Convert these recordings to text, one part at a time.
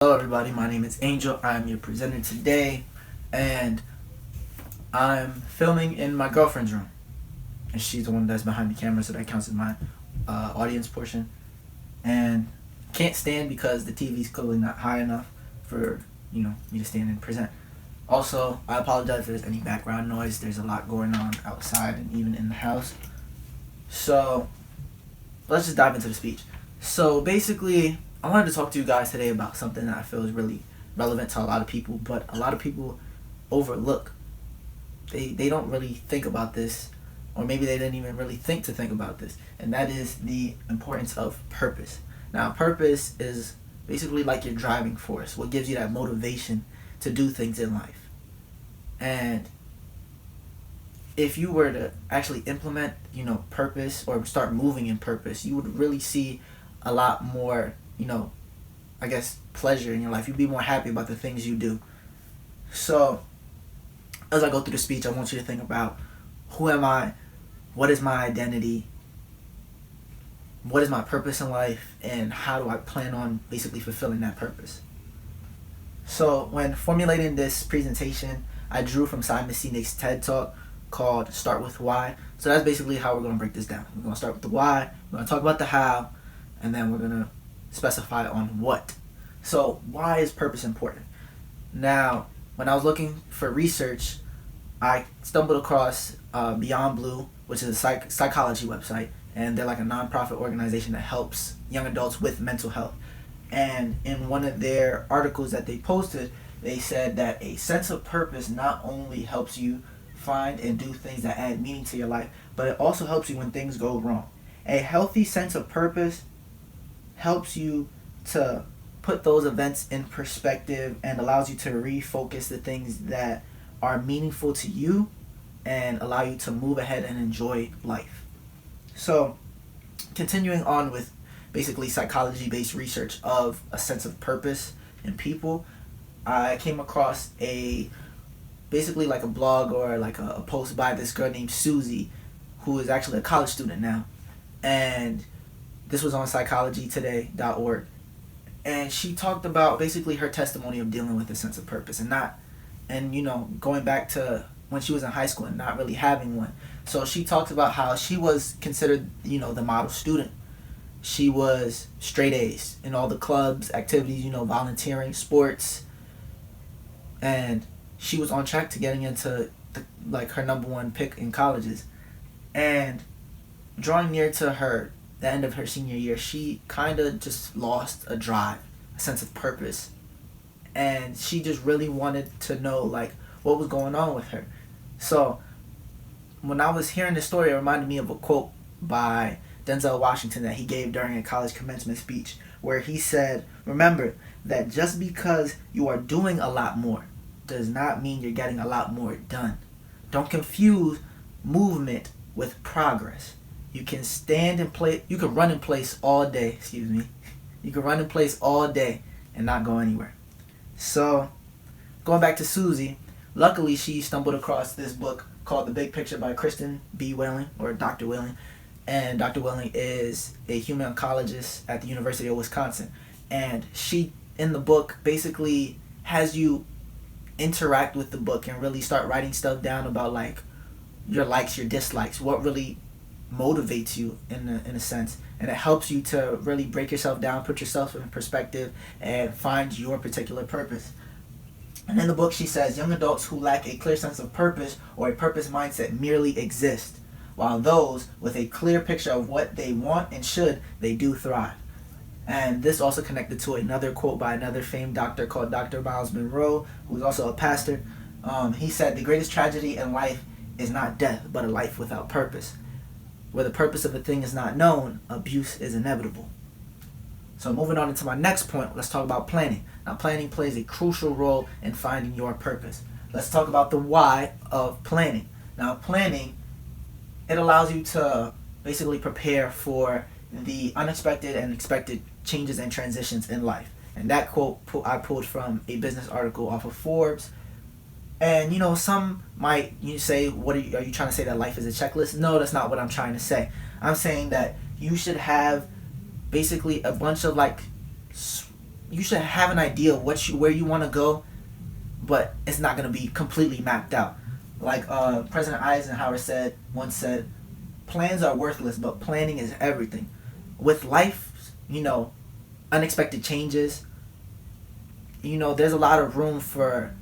Hello everybody, my name is Angel. I'm your presenter today, and I'm filming in my girlfriend's room. And she's the one that's behind the camera, so that counts as my audience portion. And can't stand because the TV's clearly not high enough for me to stand and present. Also, I apologize if there's any background noise. There's a lot going on outside and even in the house. So let's just dive into the speech. So basically, I wanted to talk to you guys today about something that I feel is really relevant to a lot of people, but a lot of people overlook. They don't really think about this, or maybe they didn't even really think about this, and that is the importance of purpose. Now, purpose is basically like your driving force, what gives you that motivation to do things in life. And if you were to actually implement, purpose, or start moving in purpose, you would really see a lot more pleasure in your life. You'd be more happy about the things you do. So, as I go through the speech, I want you to think about, who am I? What is my identity? What is my purpose in life? And how do I plan on basically fulfilling that purpose? So, when formulating this presentation, I drew from Simon Sinek's TED Talk called Start With Why. So that's basically how we're going to break this down. We're going to start with the why, we're going to talk about the how, and then we're going to specify on what. So why is purpose important? Now, when I was looking for research, I stumbled across Beyond Blue, which is a psychology website, and they're like a nonprofit organization that helps young adults with mental health. And in one of their articles that they posted, they said that a sense of purpose not only helps you find and do things that add meaning to your life, but it also helps you when things go wrong. A healthy sense of purpose helps you to put those events in perspective and allows you to refocus the things that are meaningful to you and allow you to move ahead and enjoy life. So, continuing on with basically psychology-based research of a sense of purpose in people, I came across basically like a blog or like a post by this girl named Susie, who is actually a college student now. And this was on psychologytoday.org. And she talked about basically her testimony of dealing with a sense of purpose and going back to when she was in high school and not really having one. So she talked about how she was considered, the model student. She was straight A's in all the clubs, activities, volunteering, sports. And she was on track to getting into her number one pick in colleges. And drawing near to the end of her senior year, she kind of just lost a drive, a sense of purpose. And she just really wanted to know what was going on with her. So when I was hearing this story, it reminded me of a quote by Denzel Washington that he gave during a college commencement speech, where he said, "Remember that just because you are doing a lot more does not mean you're getting a lot more done. Don't confuse movement with progress. You can run in place all day, You can run in place all day and not go anywhere." So, going back to Susie, luckily she stumbled across this book called The Big Picture by Kristen B. Whaling, or Dr. Whaling. And Dr. Whaling is a human oncologist at the University of Wisconsin. And she, in the book, basically has you interact with the book and really start writing stuff down about your likes, your dislikes, what really motivates you in a sense, and it helps you to really break yourself down, put yourself in perspective, and find your particular purpose. And in the book she says, young adults who lack a clear sense of purpose or a purpose mindset merely exist, while those with a clear picture of what they want and should, they do thrive. And this also connected to another quote by another famed doctor called Dr. Miles Monroe, who's also a pastor. He said, "The greatest tragedy in life is not death, but a life without purpose. Where the purpose of a thing is not known, abuse is inevitable." So moving on into my next point, let's talk about planning. Now, planning plays a crucial role in finding your purpose. Let's talk about the why of planning. Now, planning, it allows you to basically prepare for the unexpected and expected changes and transitions in life. And that quote I pulled from a business article off of Forbes. And some might say, "What are you trying to say, that life is a checklist?" No, that's not what I'm trying to say. I'm saying that you should have basically a bunch of you should have an idea of where you want to go, but it's not going to be completely mapped out. Like President Eisenhower once said, plans are worthless, but planning is everything. With life, unexpected changes, there's a lot of room for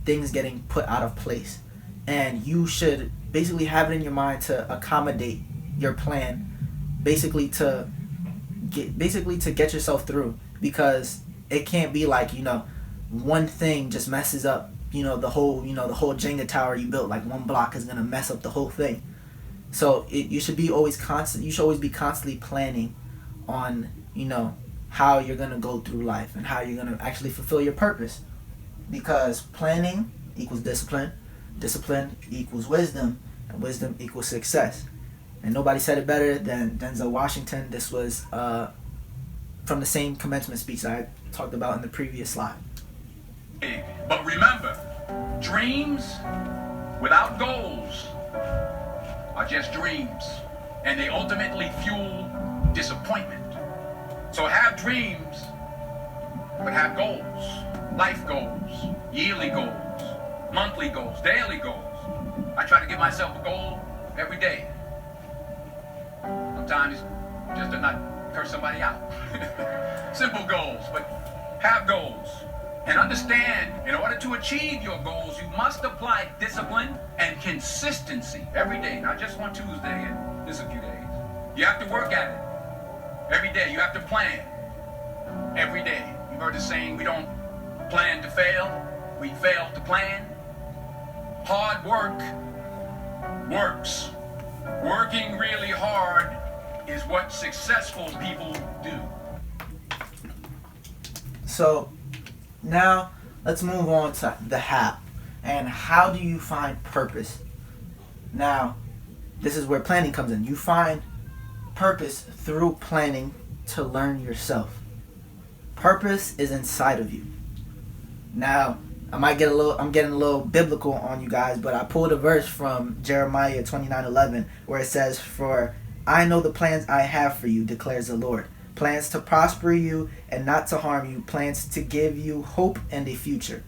things getting put out of place. And you should basically have it in your mind to accommodate your plan, basically to get yourself through, because it can't be like, one thing just messes up, the whole Jenga tower you built. Like one block is gonna mess up the whole thing. So you should always be constantly planning on, how you're gonna go through life and how you're gonna actually fulfill your purpose. Because planning equals discipline, discipline equals wisdom, and wisdom equals success. And nobody said it better than Denzel Washington. This was from the same commencement speech that I talked about in the previous slide. But remember, dreams without goals are just dreams, and they ultimately fuel disappointment. So have dreams, but have goals, life goals, yearly goals, monthly goals, daily goals. I try to give myself a goal every day. Sometimes just to not curse somebody out. Simple goals, but have goals. And understand, in order to achieve your goals, you must apply discipline and consistency every day, not just on Tuesday and just a few days. You have to work at it every day. You have to plan every day. You've heard the saying, we don't plan to fail, we fail to plan. Hard work works. Working really hard is what successful people do. So now let's move on to the how. And how do you find purpose? Now, this is where planning comes in. You find purpose through planning to learn yourself. Purpose is inside of you. Now, I'm getting a little biblical on you guys, but I pulled a verse from Jeremiah 29:11 where it says, "For I know the plans I have for you, declares the Lord. Plans to prosper you and not to harm you, plans to give you hope and a future."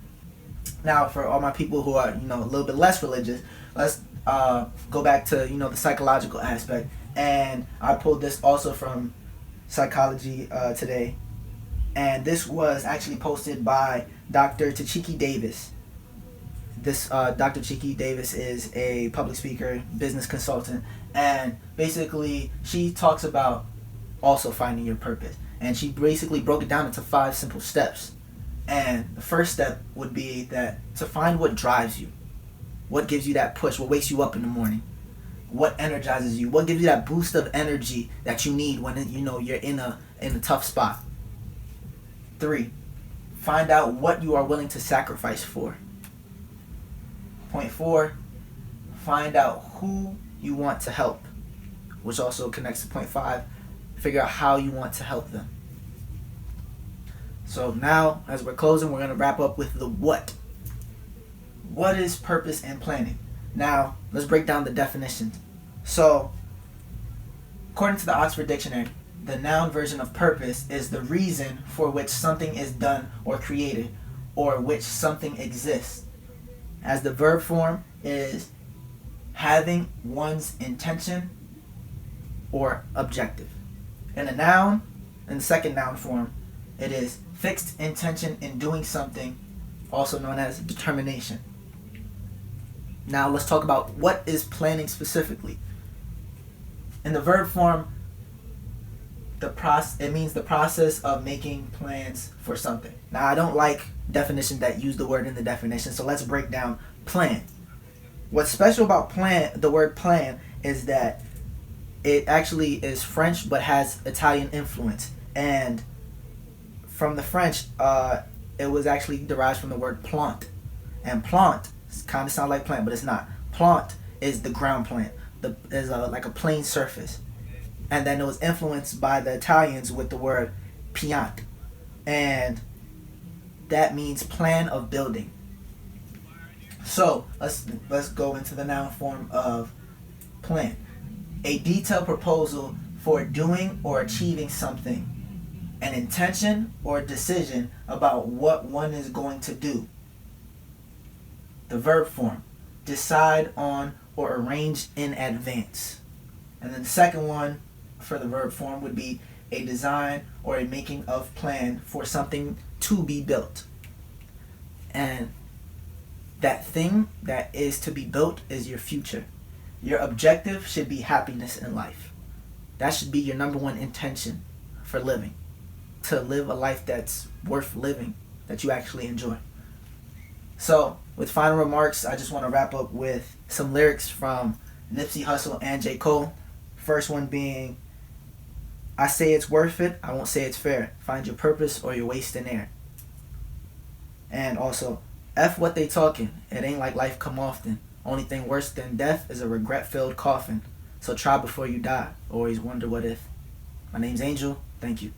Now, for all my people who are, a little bit less religious, let's go back to, the psychological aspect. And I pulled this also from Psychology Today. And this was actually posted by Dr. Tachiki Davis. This Dr. Tachiki Davis is a public speaker, business consultant, and basically she talks about also finding your purpose. And she basically broke it down into 5 simple steps. And the first step would be that to find what drives you, what gives you that push, what wakes you up in the morning, what energizes you, what gives you that boost of energy that you need when you're in a tough spot. 3, find out what you are willing to sacrifice for. Point 4, find out who you want to help, which also connects to point 5. Figure out how you want to help them. So now, as we're closing, we're going to wrap up with the what. What is purpose and planning? Now, let's break down the definitions. So, according to the Oxford Dictionary, the noun version of purpose is the reason for which something is done or created, or which something exists. As the verb form is having one's intention or objective. In the second noun form, it is fixed intention in doing something, also known as determination. Now let's talk about what is planning specifically. In the verb form, it means the process of making plans for something. Now, I don't like definitions that use the word in the definition, so let's break down plan. What's special about the word plan, is that it actually is French but has Italian influence. And from the French, it was actually derived from the word plant. And plant kind of sounds like plant, but it's not. Plant is the ground plant. Is like a plain surface. And then it was influenced by the Italians with the word piante. And that means plan of building. So let's go into the noun form of plan. A detailed proposal for doing or achieving something. an intention or decision about what one is going to do. The verb form, decide on or arrange in advance. And then the second one for the verb form would be a design or a making of plan for something to be built. And that thing that is to be built is your future. Your objective should be happiness in life. That should be your number one intention for living. To live a life that's worth living, that you actually enjoy. So, with final remarks, I just want to wrap up with some lyrics from Nipsey Hussle and J. Cole. First one being, I say it's worth it, I won't say it's fair. Find your purpose or you're wasting air. And also, F what they talking, it ain't like life come often. Only thing worse than death is a regret-filled coffin. So try before you die. Always wonder what if. My name's Angel. Thank you.